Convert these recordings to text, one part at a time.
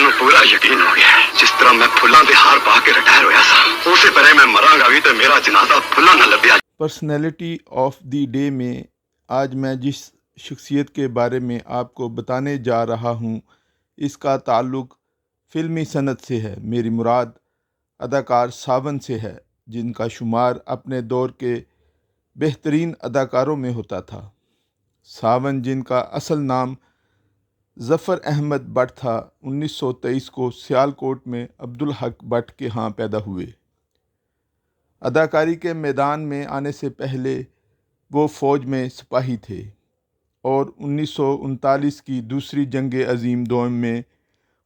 ਮੈਨੂੰ ਪੂਰਾ ਯਕੀਨ ਹੋ ਗਿਆ ਜਿਸ ਤਰ੍ਹਾਂ ਮੈਂ ਫੁੱਲਾਂ ਦੇ ਹਾਰ ਪਾ ਕੇ ਰਿਟਾਇਰ ਹੋਇਆ ਸਾਂ ਉਸੇ ਤਰ੍ਹਾਂ ਮੈਂ ਮਰਾਂਗਾ ਵੀ ਤੇ ਮੇਰਾ ਜਨਾਜ਼ਾ ਫੁੱਲਾਂ ਨਾਲ ਲੱਭਿਆ। पर्सनैलिटी ऑफ द डे में आज मैं जिस शख्सियत के बारे में आपको बताने जा रहा हूँ इसका ताल्लुक़ फ़िल्मी सनत से है। मेरी मुराद अदाकार सावन से है, जिनका शुमार अपने दौर के बेहतरीन अदाकारों में होता था। सावन, जिनका असल नाम ज़फ़र अहमद भट्ट था, 1923 को सियालकोट में अब्दुल हक भट्ट के यहाँ पैदा हुए। अदाकारी के मैदान में आने से पहले वो फ़ौज में सिपाही थे और 1939 की दूसरी जंग अज़ीम दोम में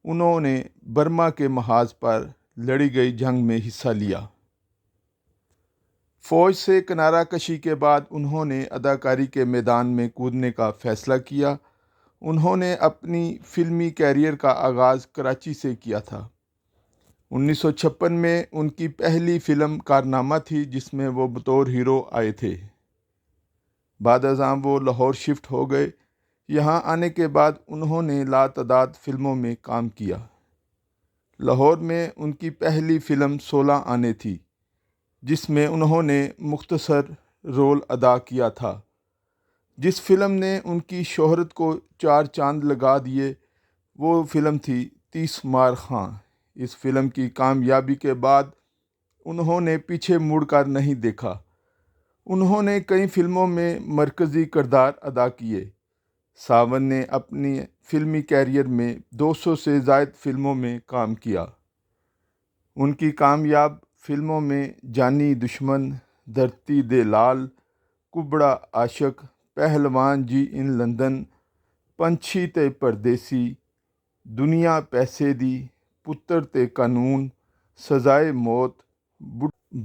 उन्होंने बर्मा के महाज पर लड़ी गई जंग में हिस्सा लिया। फ़ौज से किनारा कशी के बाद उन्होंने अदाकारी के मैदान में कूदने का फ़ैसला किया। उन्होंने अपनी फ़िल्मी कैरियर का आगाज़ कराची से किया था। 1956 में उनकी पहली फ़िल्म कारनामा थी, जिसमें वो बतौर हीरो आए थे। बाद अज़ां वो लाहौर शिफ्ट हो गए। यहाँ आने के बाद उन्होंने लातदाद फ़िल्मों में काम किया। लाहौर में उनकी पहली फ़िल्म 16 आने थी, जिसमें उन्होंने मुख्तसर रोल अदा किया था। जिस फ़िल्म ने उनकी शोहरत को 4 चांद लगा दिए वो फ़िल्म थी 30 मार खां। इस फ़िल्म की कामयाबी के बाद उन्होंने पीछे मुड़कर नहीं देखा। उन्होंने कई फ़िल्मों में मरकज़ी किरदार अदा किए। सावन ने अपनी फ़िल्मी कैरियर में 200 से ज़ायद फ़िल्मों में काम किया। उनकी कामयाब फ़िल्मों में जानी दुश्मन, धरती दे लाल, कुबड़ा आशिक, पहलवान जी इन लंदन, पंछी ते परदेसी, दुनिया पैसे दी, पुत्र ते कानून, सजाए मौत,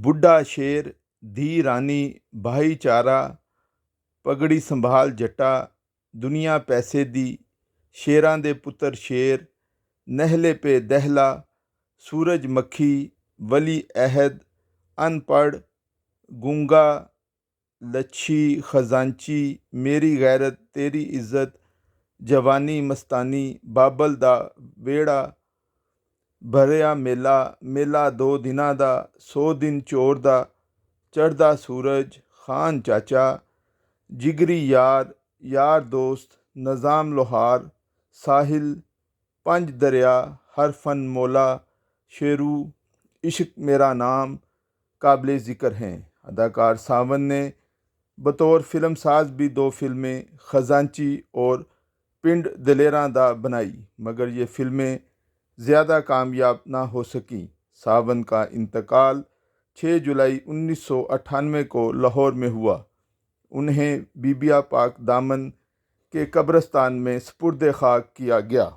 बुढ़ा शेर, धी रानी, भाईचारा, पगड़ी संभाल जट्टा, दुनिया पैसे दी, शेरां दे पुत्र शेर, नहले पे दहला, सूरजमक्खी, वली अहद, अनपढ़, गूंगा, लच्छी, खजांची, मेरी गैरत तेरी इज़्ज़त, जवानी मस्तानी, बाबल दा वेड़ा, भरिया मेला, मेला 2 दिनां दा, 100 दिन चोर दा, चढ़दा सूरज, खान चाचा, जिगरी यार, यार दोस्त, निज़ाम लोहार, साहिल, 5 दरिया, हर फन मौला, शेरू, इश्क मेरा नाम काबिल ज़िक्र हैं। अदाकार सावन ने बतौर फ़िल्म साज भी 2 फ़िल्में खजांची और पिंड दलेरां दा बनाई, मगर ये फ़िल्में ज़्यादा कामयाब ना हो सकीं। सावन का इंतकाल 6 जुलाई 1998 को लाहौर में हुआ। उन्हें बीबिया पाक दामन के कब्रिस्तान में सुपुर्द खाक किया गया।